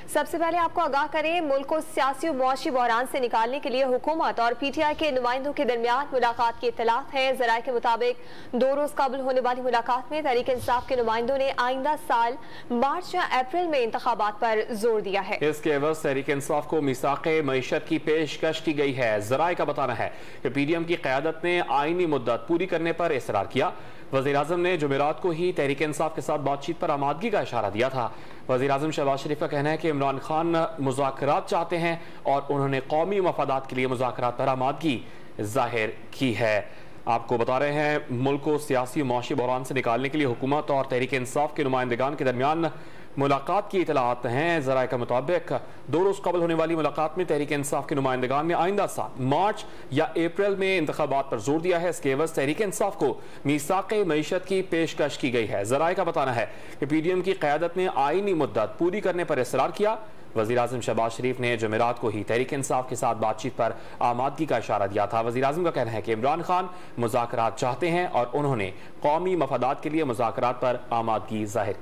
सबसे पहले आपको आगाह करें, मुल्क को सियासी और मुआशी बहरान से निकालने के लिए हुकूमत और PTI के नुमाइंदों के दरमियान मुलाकात की इत्तलात है। जराये के मुताबिक 2 रोज कबल होने वाली मुलाकात में तहरीक इंसाफ के नुमाइंदों ने आइंदा साल मार्च या अप्रैल में इंतखाबात पर जोर दिया है। इसके एवज तहरीक इंसाफ को मीसाक़े मईशत की पेशकश की गई है। जराये का बताना है कि PDM की क़यादत ने आईनी मुद्दत पूरी करने पर इसरार किया। वज़ीर आज़म ने जुमेरात को ही तहरीक इंसाफ के साथ बातचीत पर आमादगी का इशारा दिया था। वज़ीर आज़म शहबाज शरीफ का कहना है कि इमरान खान मुज़ाकरात चाहते हैं और उन्होंने कौमी मफादात के लिए मुज़ाकरात पर आमादगी जाहिर की है। आपको बता रहे हैं, मुल्क को सियासी मुआशी बहरान से निकालने के लिए हुकूमत और तहरीक इंसाफ के नुमाइंदगान के दरमियान मुलाकात की इतलात हैं। ज़राए के मुताबिक 2 रोज कबल होने वाली मुलाकात में तहरीक इंसाफ के नुमाइंदगान ने आइंदा साल मार्च या अप्रैल में इंतखाबात पर जोर दिया है। इसके एवज तहरीक इंसाफ को मीसाक़े मईशत की पेशकश की गई है। ज़राए का बताना है कि PDM की क़यादत ने आईनी मुद्दत पूरी करने पर इसरार किया। वज़ीर आज़म शहबाज शरीफ ने जुमेरात को ही तहरीक इंसाफ के साथ बातचीत पर आमादगी का इशारा दिया था। वज़ीर आज़म का कहना है कि इमरान खान मुज़ाकरात चाहते हैं और उन्होंने कौमी मफादात के लिए मुज़ाकरात पर आमादगी जाहिर